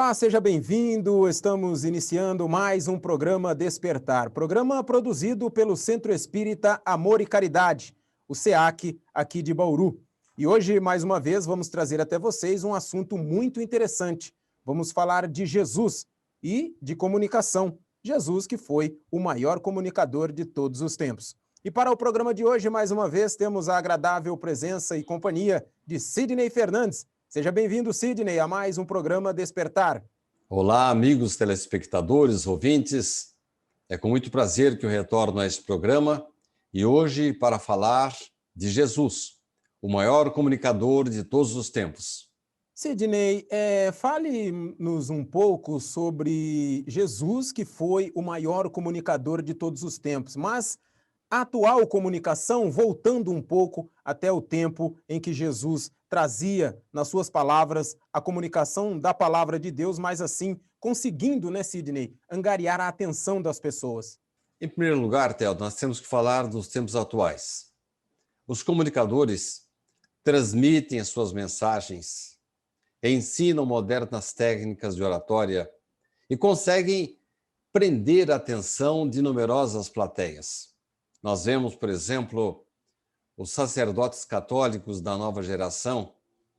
Olá, seja bem-vindo. Estamos iniciando mais um programa Despertar, programa produzido pelo Centro Espírita Amor e Caridade, o SEAC, aqui de Bauru. E hoje, mais uma vez, vamos trazer até vocês um assunto muito interessante. Vamos falar de Jesus e de comunicação. Jesus, que foi o maior comunicador de todos os tempos. E para o programa de hoje, mais uma vez, temos a agradável presença e companhia de Sidney Fernandes. Seja bem-vindo, Sidney, a mais um programa Despertar. Olá, amigos telespectadores, ouvintes. É com muito prazer que eu retorno a este programa e hoje para falar de Jesus, o maior comunicador de todos os tempos. Sidney, fale-nos um pouco sobre Jesus, que foi o maior comunicador de todos os tempos, mas a atual comunicação, voltando um pouco até o tempo em que Jesus trazia nas suas palavras a comunicação da palavra de Deus, mas assim, conseguindo, né, Sidney, angariar a atenção das pessoas. Em primeiro lugar, Theo, nós temos que falar dos tempos atuais. Os comunicadores transmitem as suas mensagens, ensinam modernas técnicas de oratória e conseguem prender a atenção de numerosas plateias. Nós vemos, por exemplo, os sacerdotes católicos da nova geração,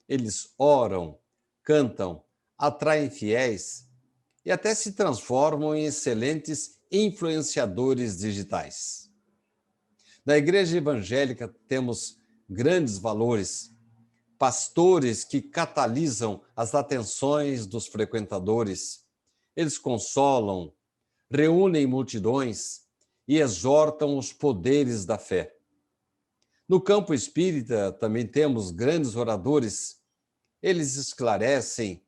eles oram, cantam, atraem fiéis e até se transformam em excelentes influenciadores digitais. Na igreja evangélica temos grandes valores, pastores que catalisam as atenções dos frequentadores. Eles consolam, reúnem multidões e exortam os poderes da fé. No campo espírita também temos grandes oradores. Eles esclarecem,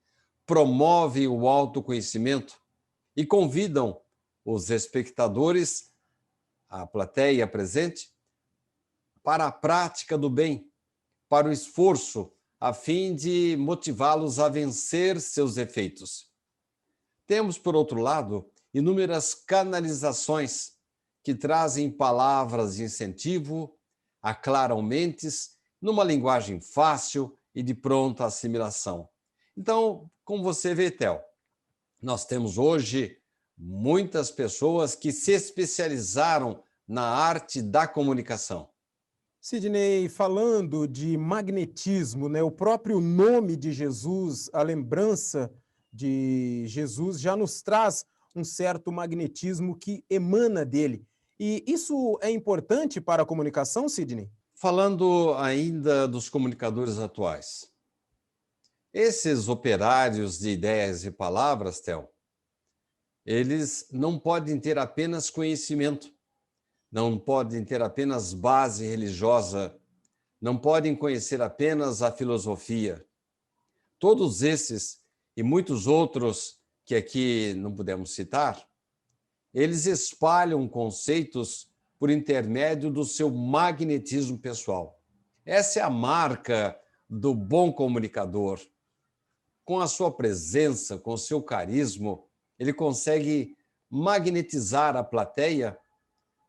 promovem o autoconhecimento e convidam os espectadores, a plateia presente, para a prática do bem, para o esforço, a fim de motivá-los a vencer seus defeitos. Temos, por outro lado, inúmeras canalizações que trazem palavras de incentivo, aclaram mentes, numa linguagem fácil e de pronta assimilação. Então, como você vê, Theo, nós temos hoje muitas pessoas que se especializaram na arte da comunicação. Sidney, falando de magnetismo, né, o próprio nome de Jesus, a lembrança de Jesus já nos traz um certo magnetismo que emana dele. E isso é importante para a comunicação, Sidney? Falando ainda dos comunicadores atuais, esses operários de ideias e palavras, Theo, eles não podem ter apenas conhecimento, não podem ter apenas base religiosa, não podem conhecer apenas a filosofia. Todos esses e muitos outros que aqui não podemos citar, eles espalham conceitos por intermédio do seu magnetismo pessoal. Essa é a marca do bom comunicador. Com a sua presença, com o seu carisma, ele consegue magnetizar a plateia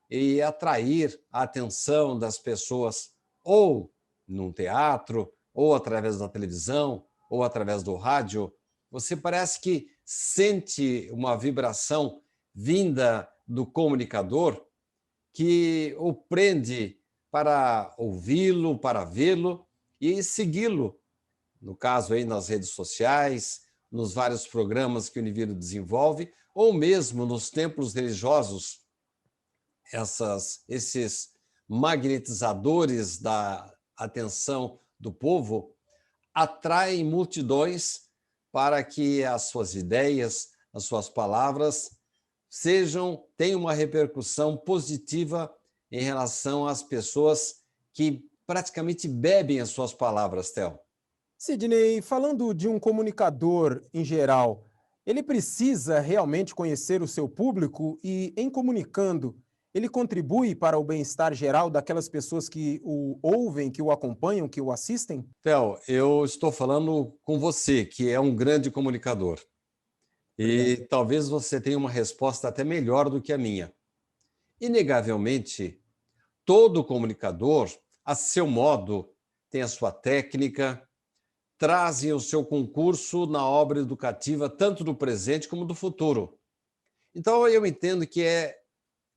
e atrair a atenção das pessoas, ou num teatro, ou através da televisão, ou através do rádio. Você parece que sente uma vibração vinda do comunicador que o prende para ouvi-lo, para vê-lo e segui-lo. No caso aí nas redes sociais, nos vários programas que o indivíduo desenvolve, ou mesmo nos templos religiosos, esses magnetizadores da atenção do povo atraem multidões para que as suas ideias, as suas palavras tenham uma repercussão positiva em relação às pessoas que praticamente bebem as suas palavras, Theo. Sidney, falando de um comunicador em geral, ele precisa realmente conhecer o seu público e, em comunicando, ele contribui para o bem-estar geral daquelas pessoas que o ouvem, que o acompanham, que o assistem? Theo, eu estou falando com você, que é um grande comunicador. E talvez você tenha uma resposta até melhor do que a minha. Inegavelmente, todo comunicador, a seu modo, tem a sua técnica, trazem o seu concurso na obra educativa, tanto do presente como do futuro. Então, eu entendo que é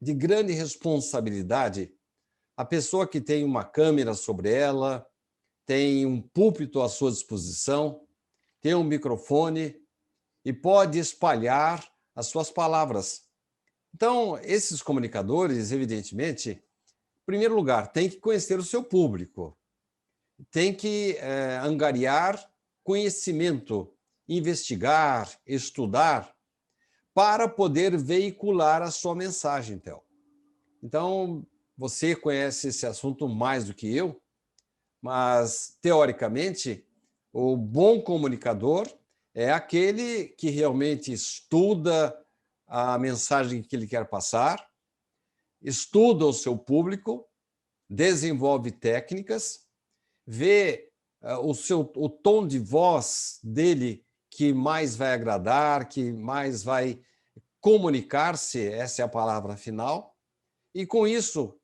de grande responsabilidade a pessoa que tem uma câmera sobre ela, tem um púlpito à sua disposição, tem um microfone e pode espalhar as suas palavras. Então, esses comunicadores, evidentemente, em primeiro lugar, têm que conhecer o seu público, têm que angariar conhecimento, investigar, estudar, para poder veicular a sua mensagem, Theo. Então, você conhece esse assunto mais do que eu, mas, teoricamente, o bom comunicador é aquele que realmente estuda a mensagem que ele quer passar, estuda o seu público, desenvolve técnicas, vê o tom de voz dele que mais vai agradar, que mais vai comunicar-se, essa é a palavra final, e com isso,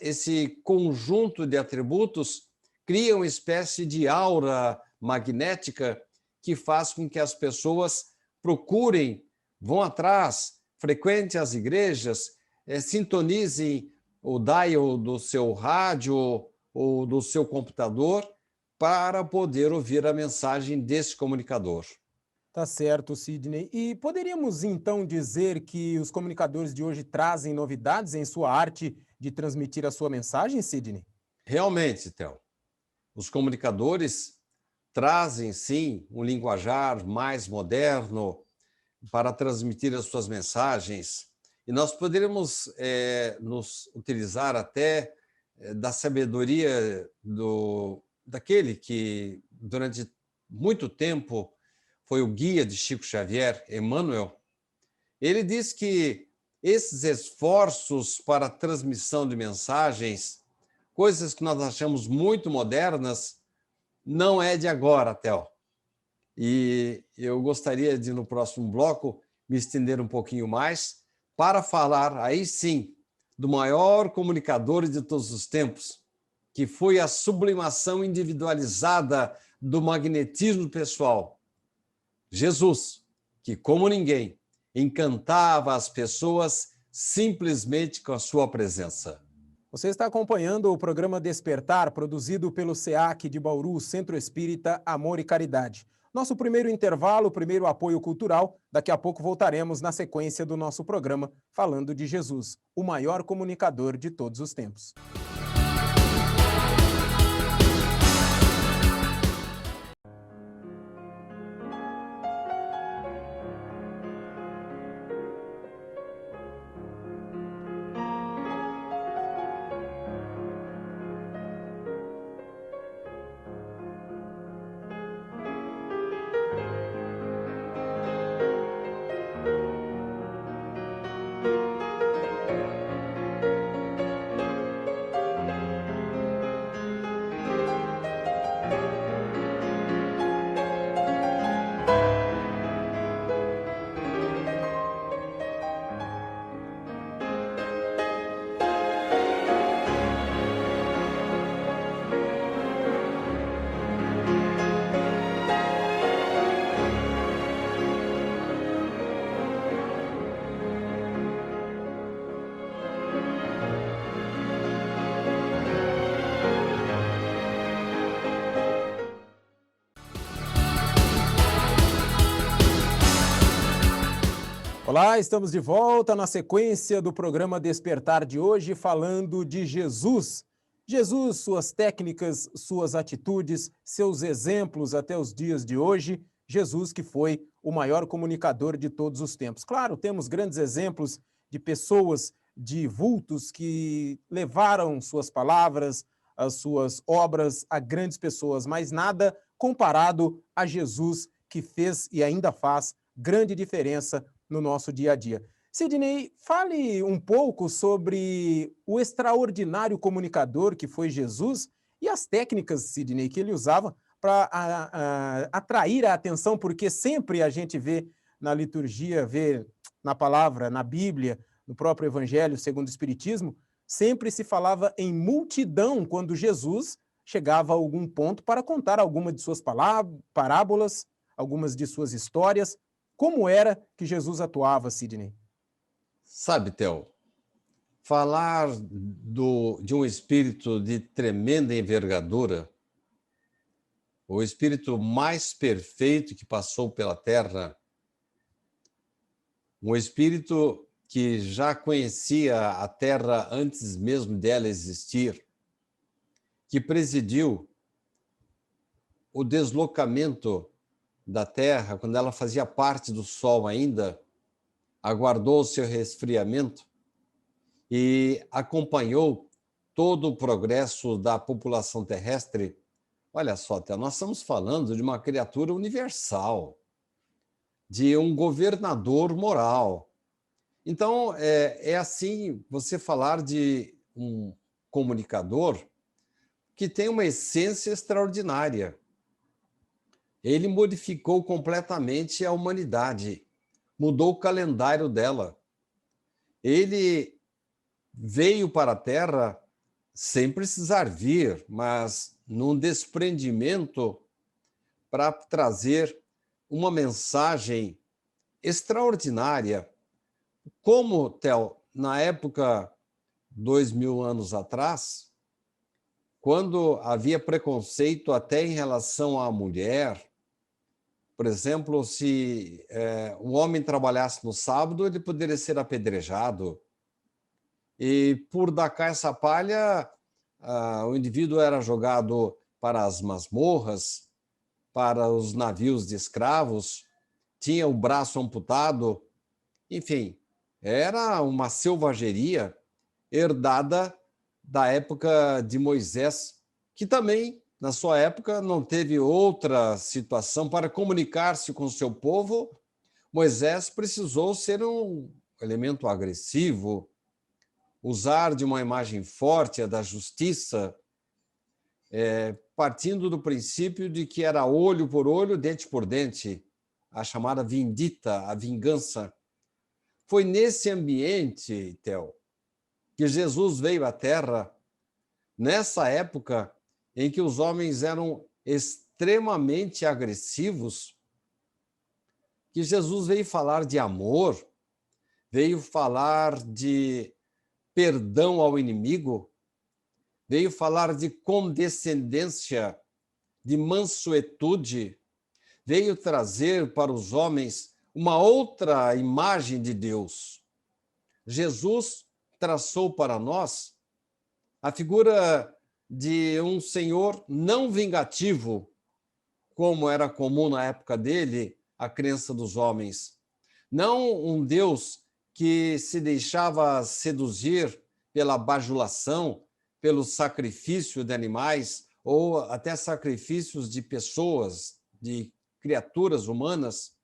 esse conjunto de atributos cria uma espécie de aura magnética que faz com que as pessoas procurem, vão atrás, frequentem as igrejas, sintonizem o dial do seu rádio ou do seu computador para poder ouvir a mensagem desse comunicador. Tá certo, Sidney. E poderíamos então dizer que os comunicadores de hoje trazem novidades em sua arte de transmitir a sua mensagem, Sidney? Realmente, Theo, os comunicadores trazem, sim, um linguajar mais moderno para transmitir as suas mensagens. E nós poderíamos nos utilizar até da sabedoria daquele que, durante muito tempo, foi o guia de Chico Xavier, Emmanuel. Ele diz que esses esforços para a transmissão de mensagens, coisas que nós achamos muito modernas, não é de agora, Theo. E eu gostaria de, no próximo bloco, me estender um pouquinho mais para falar, aí sim, do maior comunicador de todos os tempos, que foi a sublimação individualizada do magnetismo pessoal. Jesus, que, como ninguém, encantava as pessoas simplesmente com a sua presença. Você está acompanhando o programa Despertar, produzido pelo SEAC de Bauru, Centro Espírita Amor e Caridade. Nosso primeiro intervalo, primeiro apoio cultural. Daqui a pouco voltaremos na sequência do nosso programa, falando de Jesus, o maior comunicador de todos os tempos. Olá, estamos de volta na sequência do programa Despertar de hoje, falando de Jesus. Jesus, suas técnicas, suas atitudes, seus exemplos até os dias de hoje. Jesus que foi o maior comunicador de todos os tempos. Claro, temos grandes exemplos de pessoas, de vultos que levaram suas palavras, as suas obras a grandes pessoas, mas nada comparado a Jesus, que fez e ainda faz grande diferença no nosso dia a dia. Sidney, fale um pouco sobre o extraordinário comunicador que foi Jesus e as técnicas, Sidney, que ele usava para atrair a atenção, porque sempre a gente vê na liturgia, vê na palavra, na Bíblia, no próprio Evangelho segundo o Espiritismo, sempre se falava em multidão quando Jesus chegava a algum ponto para contar alguma de suas parábolas, algumas de suas histórias. Como era que Jesus atuava, Sidney? Sabe, Theo, falar de um espírito de tremenda envergadura, o espírito mais perfeito que passou pela terra, um espírito que já conhecia a terra antes mesmo dela existir, que presidiu o deslocamento da terra quando ela fazia parte do Sol ainda, aguardou o seu resfriamento e acompanhou todo o progresso da população terrestre. Olha só, Theo, nós estamos falando de uma criatura universal, de um governador moral. Então, é assim você falar de um comunicador que tem uma essência extraordinária. Ele modificou completamente a humanidade, mudou o calendário dela. Ele veio para a Terra sem precisar vir, mas num desprendimento para trazer uma mensagem extraordinária. Como, Theo, na época, 2000 anos atrás, quando havia preconceito até em relação à mulher, por exemplo, se um homem trabalhasse no sábado, ele poderia ser apedrejado. E por dar cá essa palha, o indivíduo era jogado para as masmorras, para os navios de escravos, tinha o braço amputado, enfim, era uma selvageria herdada da época de Moisés, que também, na sua época, não teve outra situação para comunicar-se com o seu povo. Moisés precisou ser um elemento agressivo, usar de uma imagem forte, a da justiça, partindo do princípio de que era olho por olho, dente por dente, a chamada vindita, a vingança. Foi nesse ambiente, Theo, que Jesus veio à Terra, nessa época em que os homens eram extremamente agressivos, que Jesus veio falar de amor, veio falar de perdão ao inimigo, veio falar de condescendência, de mansuetude, veio trazer para os homens uma outra imagem de Deus. Jesus traçou para nós a figura de um Senhor não vingativo, como era comum na época dele, a crença dos homens. Não um Deus que se deixava seduzir pela bajulação, pelo sacrifício de animais ou até sacrifícios de pessoas, de criaturas humanas,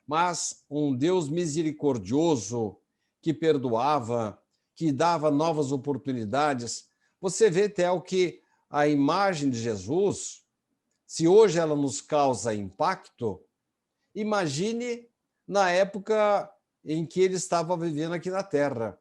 mas um Deus misericordioso que perdoava, que dava novas oportunidades. Você vê, Theo, que a imagem de Jesus, se hoje ela nos causa impacto, imagine na época em que ele estava vivendo aqui na Terra.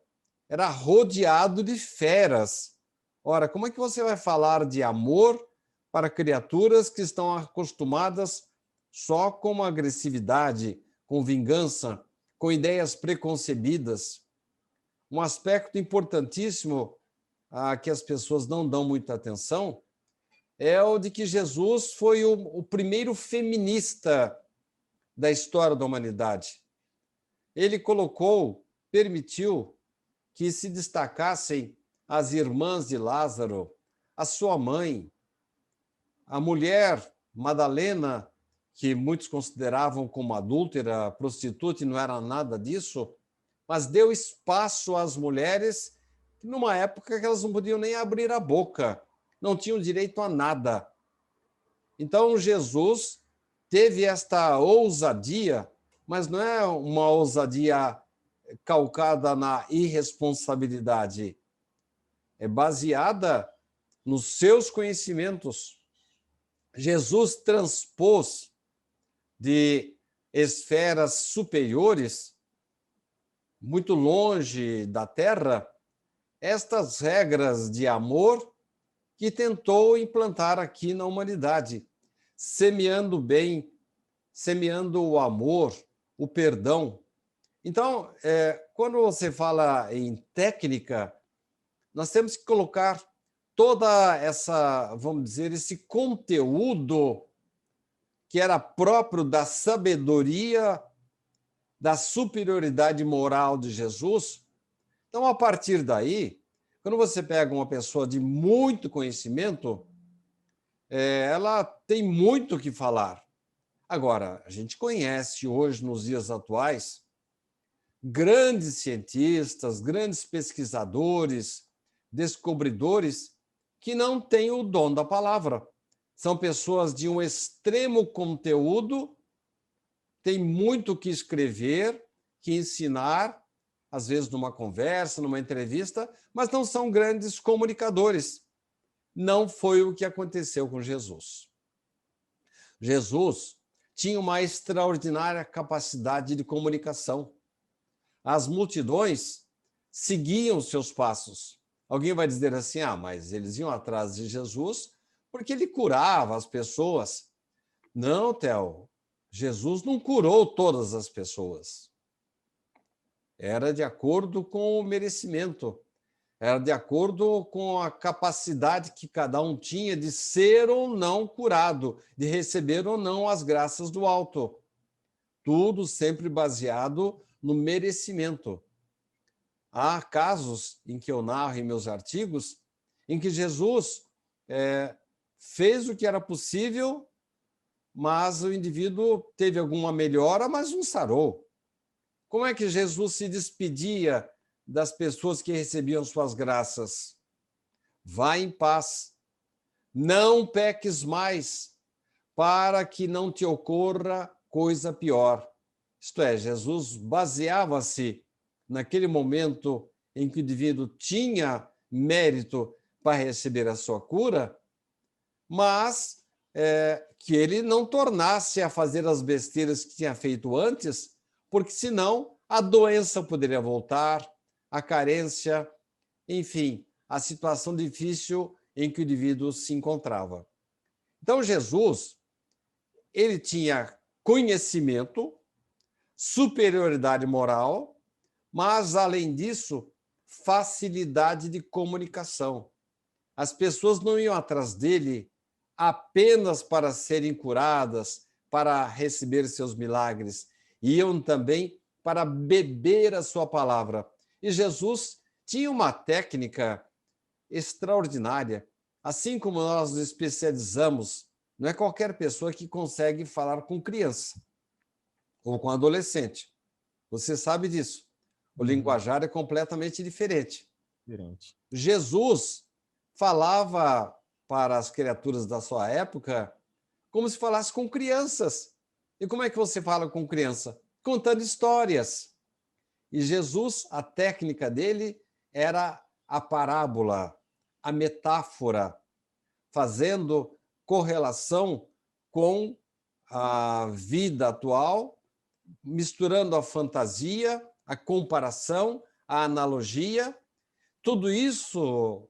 Era rodeado de feras. Ora, como é que você vai falar de amor para criaturas que estão acostumadas só com agressividade, com vingança, com ideias preconcebidas? Um aspecto importantíssimo a que as pessoas não dão muita atenção é o de que Jesus foi o primeiro feminista da história da humanidade. Ele permitiu que se destacassem as irmãs de Lázaro, a sua mãe, a mulher Madalena, que muitos consideravam como adúltera, prostituta, e não era nada disso, mas deu espaço às mulheres numa época que elas não podiam nem abrir a boca, não tinham direito a nada. Então, Jesus teve esta ousadia, mas não é uma ousadia calcada na irresponsabilidade, é baseada nos seus conhecimentos. Jesus transpôs de esferas superiores, muito longe da Terra, estas regras de amor que tentou implantar aqui na humanidade, semeando o bem, semeando o amor, o perdão. Então, quando você fala em técnica, nós temos que colocar toda essa, vamos dizer, esse conteúdo que era próprio da sabedoria, da superioridade moral de Jesus. Então, a partir daí, quando você pega uma pessoa de muito conhecimento, ela tem muito o que falar. Agora, a gente conhece hoje, nos dias atuais, grandes cientistas, grandes pesquisadores, descobridores, que não têm o dom da palavra. São pessoas de um extremo conteúdo, têm muito o que escrever, que ensinar, às vezes numa conversa, numa entrevista, mas não são grandes comunicadores. Não foi o que aconteceu com Jesus. Jesus tinha uma extraordinária capacidade de comunicação. As multidões seguiam seus passos. Alguém vai dizer assim, mas eles iam atrás de Jesus porque ele curava as pessoas. Não, Theo, Jesus não curou todas as pessoas. Era de acordo com o merecimento, era de acordo com a capacidade que cada um tinha de ser ou não curado, de receber ou não as graças do alto. Tudo sempre baseado no merecimento. Há casos em que eu narro em meus artigos em que Jesus fez o que era possível, mas o indivíduo teve alguma melhora, mas não sarou. Como é que Jesus se despedia das pessoas que recebiam suas graças? Vá em paz, não peques mais, para que não te ocorra coisa pior. Isto é, Jesus baseava-se naquele momento em que o indivíduo tinha mérito para receber a sua cura, mas que ele não tornasse a fazer as besteiras que tinha feito antes, porque senão a doença poderia voltar, a carência, enfim, a situação difícil em que o indivíduo se encontrava. Então, Jesus, ele tinha conhecimento, superioridade moral, mas, além disso, facilidade de comunicação. As pessoas não iam atrás dele apenas para serem curadas, para receber seus milagres, iam também para beber a sua palavra. E Jesus tinha uma técnica extraordinária. Assim como nós nos especializamos, não é qualquer pessoa que consegue falar com criança ou com adolescente. Você sabe disso. O linguajar é completamente diferente. Jesus falava para as criaturas da sua época como se falasse com crianças. E como é que você fala com criança? Contando histórias. E Jesus, a técnica dele era a parábola, a metáfora, fazendo correlação com a vida atual, misturando a fantasia, a comparação, a analogia. Tudo isso,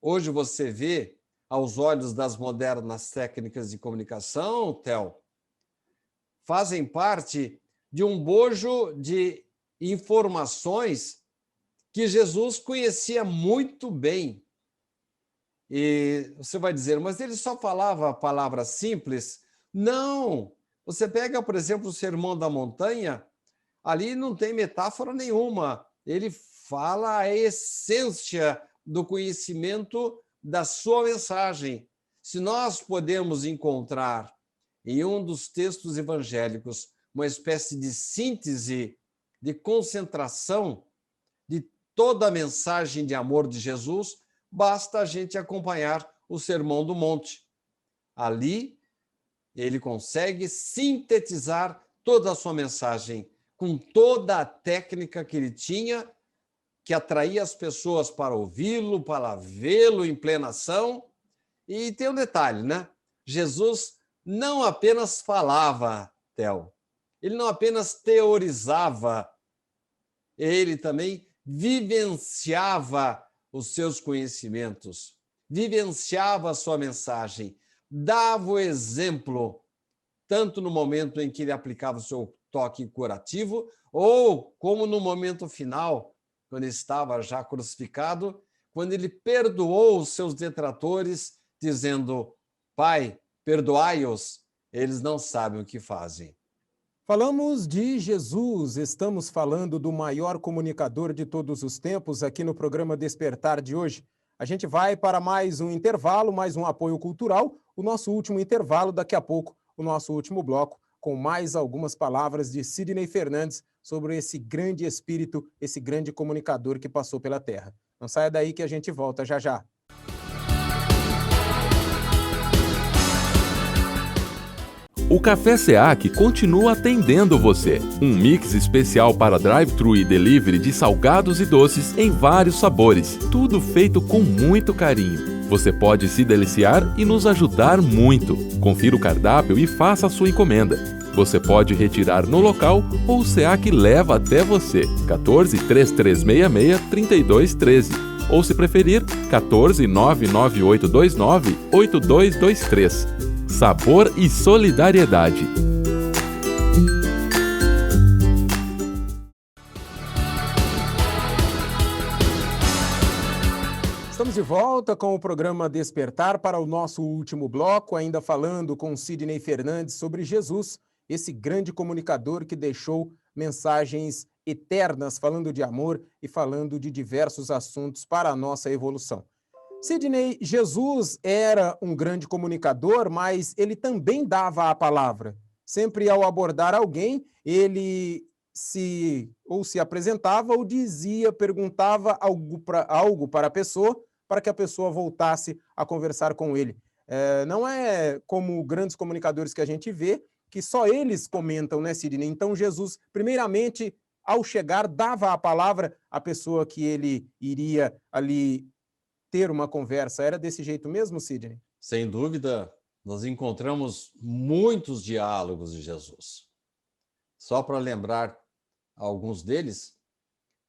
hoje você vê, aos olhos das modernas técnicas de comunicação, Theo, fazem parte de um bojo de informações que Jesus conhecia muito bem. E você vai dizer, mas ele só falava palavras simples? Não! Você pega, por exemplo, o Sermão da Montanha, ali não tem metáfora nenhuma. Ele fala a essência do conhecimento da sua mensagem. Se nós podemos encontrar em um dos textos evangélicos uma espécie de síntese, de concentração de toda a mensagem de amor de Jesus, basta a gente acompanhar o Sermão do Monte. Ali, ele consegue sintetizar toda a sua mensagem, com toda a técnica que ele tinha, que atraía as pessoas para ouvi-lo, para vê-lo em plena ação. E tem um detalhe, né? Jesus não apenas falava, Theo, ele não apenas teorizava, ele também vivenciava os seus conhecimentos, vivenciava a sua mensagem, dava o exemplo, tanto no momento em que ele aplicava o seu toque curativo, ou como no momento final, quando ele estava já crucificado, quando ele perdoou os seus detratores, dizendo: Pai, perdoai-os, eles não sabem o que fazem. Falamos de Jesus, estamos falando do maior comunicador de todos os tempos aqui no programa Despertar de hoje. A gente vai para mais um intervalo, mais um apoio cultural, o nosso último intervalo, daqui a pouco, o nosso último bloco, com mais algumas palavras de Sidney Fernandes sobre esse grande espírito, esse grande comunicador que passou pela Terra. Não saia daí que a gente volta já já. O Café SEAC continua atendendo você. Um mix especial para drive-thru e delivery de salgados e doces em vários sabores. Tudo feito com muito carinho. Você pode se deliciar e nos ajudar muito. Confira o cardápio e faça a sua encomenda. Você pode retirar no local ou o SEAC leva até você. 14 3366 3213. Ou se preferir, 14 99829 8223. Sabor e solidariedade. Estamos de volta com o programa Despertar para o nosso último bloco, ainda falando com Sidney Fernandes sobre Jesus, esse grande comunicador que deixou mensagens eternas, falando de amor e falando de diversos assuntos para a nossa evolução. Sidney, Jesus era um grande comunicador, mas ele também dava a palavra. Sempre ao abordar alguém, ele se apresentava ou dizia, perguntava algo para a pessoa, para que a pessoa voltasse a conversar com ele. Não é como grandes comunicadores que a gente vê, que só eles comentam, né, Sidney? Então, Jesus, primeiramente, ao chegar, dava a palavra à pessoa que ele iria ali ter uma conversa. Era desse jeito mesmo, Sidney? Sem dúvida, nós encontramos muitos diálogos de Jesus. Só para lembrar alguns deles,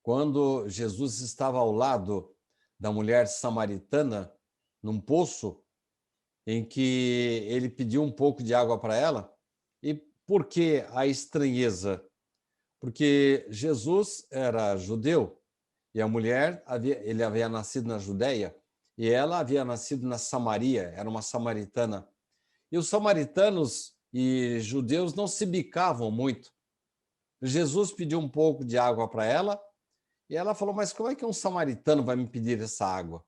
quando Jesus estava ao lado da mulher samaritana, num poço, em que ele pediu um pouco de água para ela. E por que a estranheza? Porque Jesus era judeu, e a mulher, ele havia nascido na Judéia, e ela havia nascido na Samaria, era uma samaritana. E os samaritanos e judeus não se bicavam muito. Jesus pediu um pouco de água para ela, e ela falou, mas como é que um samaritano vai me pedir essa água?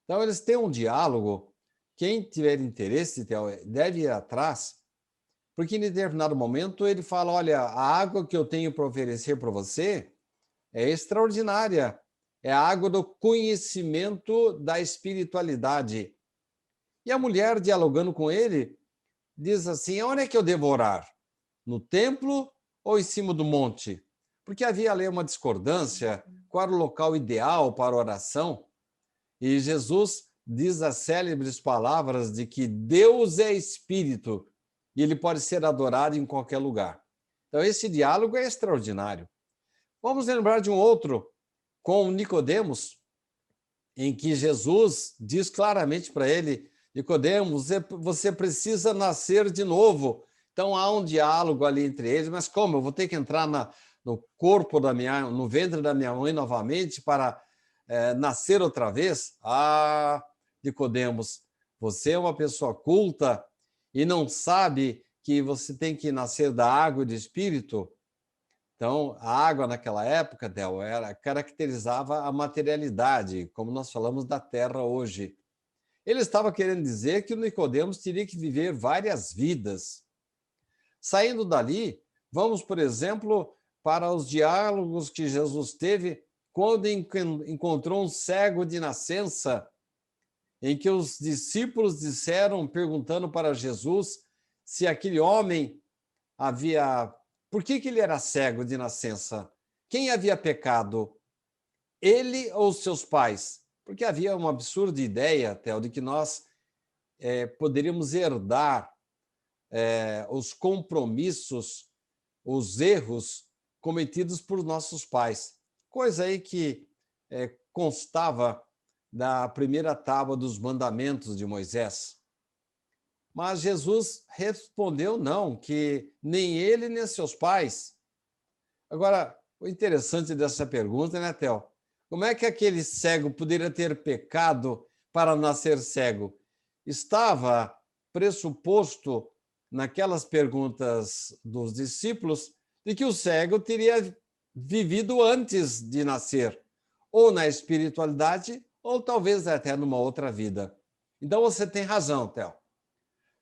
Então, eles têm um diálogo. Quem tiver interesse deve ir atrás, porque em determinado momento ele fala, olha, a água que eu tenho para oferecer para você é extraordinária. É a água do conhecimento da espiritualidade. E a mulher, dialogando com ele, diz assim, onde é que eu devo orar? No templo ou em cima do monte? Porque havia ali uma discordância, qual era o local ideal para a oração. E Jesus diz as célebres palavras de que Deus é espírito e ele pode ser adorado em qualquer lugar. Então, esse diálogo é extraordinário. Vamos lembrar de um outro, com Nicodemos, em que Jesus diz claramente para ele, Nicodemos, você precisa nascer de novo. Então há um diálogo ali entre eles, mas como? Eu vou ter que entrar no corpo no ventre da minha mãe novamente para nascer outra vez? Ah, Nicodemos, você é uma pessoa culta e não sabe que você tem que nascer da água e do espírito? Então, a água naquela época, Del, caracterizava a materialidade, como nós falamos da terra hoje. Ele estava querendo dizer que o Nicodemos teria que viver várias vidas. Saindo dali, vamos, por exemplo, para os diálogos que Jesus teve quando encontrou um cego de nascença, em que os discípulos disseram, perguntando para Jesus, se aquele homem havia... Por que ele era cego de nascença? Quem havia pecado? Ele ou seus pais? Porque havia uma absurda ideia, Theo, de que nós poderíamos herdar os compromissos, os erros cometidos por nossos pais. Coisa aí que constava da primeira tábua dos mandamentos de Moisés. Mas Jesus respondeu não, que nem ele nem seus pais. Agora, o interessante dessa pergunta, né, Theo? Como é que aquele cego poderia ter pecado para nascer cego? Estava pressuposto naquelas perguntas dos discípulos de que o cego teria vivido antes de nascer, ou na espiritualidade, ou talvez até numa outra vida. Então você tem razão, Theo.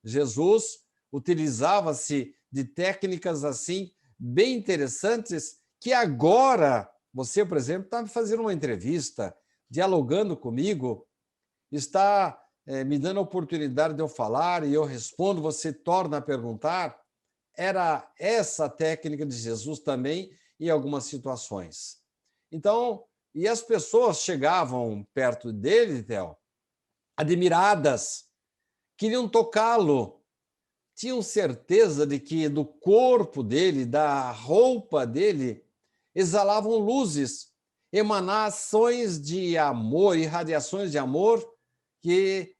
Jesus utilizava-se de técnicas assim bem interessantes que agora você, por exemplo, está me fazendo uma entrevista, dialogando comigo, está me dando a oportunidade de eu falar e eu respondo, você torna a perguntar. Era essa a técnica de Jesus também em algumas situações. Então, e as pessoas chegavam perto dele, Theo, admiradas, queriam tocá-lo, tinham certeza de que do corpo dele, da roupa dele, exalavam luzes, emanações de amor, irradiações de amor, que,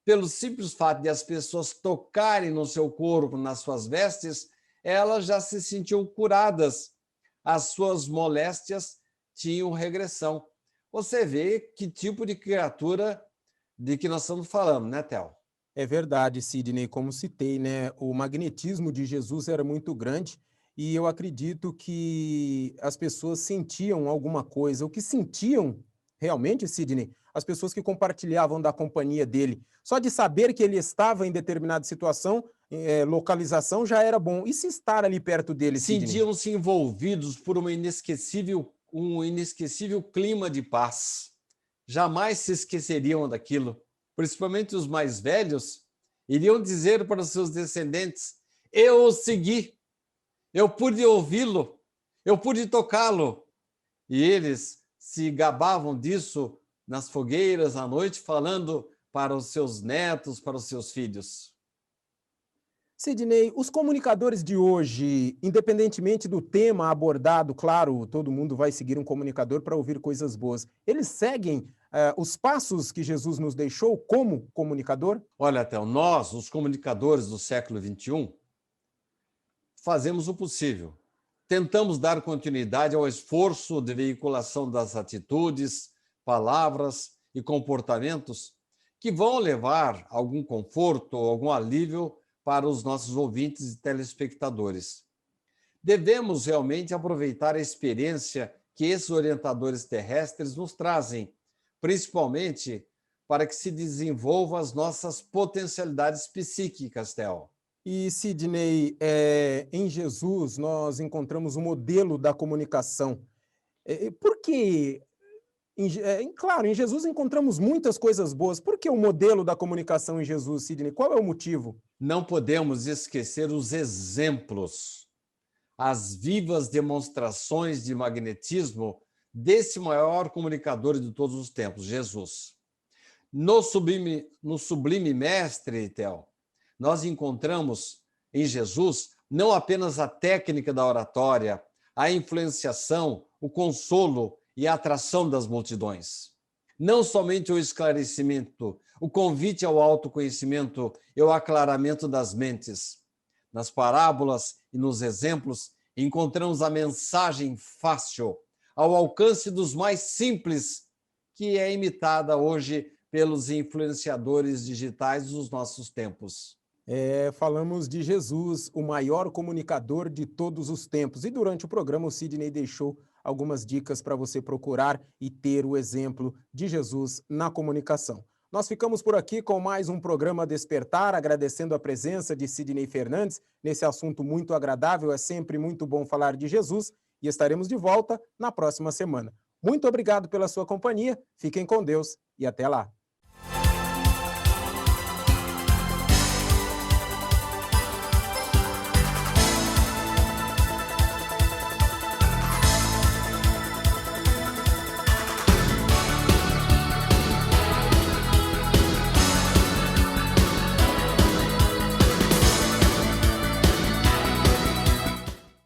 pelo simples fato de as pessoas tocarem no seu corpo, nas suas vestes, elas já se sentiam curadas, as suas moléstias tinham regressão. Você vê que tipo de criatura de que nós estamos falando, né, Theo? É verdade, Sidney, como citei, né? O magnetismo de Jesus era muito grande e eu acredito que as pessoas sentiam alguma coisa. O que sentiam realmente, Sidney, as pessoas que compartilhavam da companhia dele. Só de saber que ele estava em determinada situação, localização, já era bom. E se estar ali perto dele, Sidney? Sentiam-se envolvidos por um inesquecível clima de paz. Jamais se esqueceriam daquilo. Principalmente os mais velhos, iriam dizer para os seus descendentes: eu o segui, eu pude ouvi-lo, eu pude tocá-lo. E eles se gabavam disso nas fogueiras à noite, falando para os seus netos, para os seus filhos. Sidney, os comunicadores de hoje, independentemente do tema abordado, claro, todo mundo vai seguir um comunicador para ouvir coisas boas. Eles seguem os passos que Jesus nos deixou como comunicador? Olha, Theo, nós, os comunicadores do século XXI, fazemos o possível. Tentamos dar continuidade ao esforço de veiculação das atitudes, palavras e comportamentos que vão levar algum conforto ou algum alívio para os nossos ouvintes e telespectadores. Devemos realmente aproveitar a experiência que esses orientadores terrestres nos trazem, principalmente para que se desenvolvam as nossas potencialidades psíquicas, Theo. E, Sidney, em Jesus nós encontramos o modelo da comunicação. Por que, claro, em Jesus encontramos muitas coisas boas. Por que o modelo da comunicação em Jesus, Sidney? Qual é o motivo? Não podemos esquecer os exemplos, as vivas demonstrações de magnetismo desse maior comunicador de todos os tempos, Jesus. No sublime mestre, Theo, nós encontramos em Jesus não apenas a técnica da oratória, a influenciação, o consolo e a atração das multidões. Não somente o esclarecimento, o convite ao autoconhecimento e o aclaramento das mentes. Nas parábolas e nos exemplos, encontramos a mensagem fácil, ao alcance dos mais simples, que é imitada hoje pelos influenciadores digitais dos nossos tempos. Falamos de Jesus, o maior comunicador de todos os tempos. E durante o programa, o Sidney deixou algumas dicas para você procurar e ter o exemplo de Jesus na comunicação. Nós ficamos por aqui com mais um programa Despertar, agradecendo a presença de Sidney Fernandes nesse assunto muito agradável. É sempre muito bom falar de Jesus e estaremos de volta na próxima semana. Muito obrigado pela sua companhia, fiquem com Deus e até lá.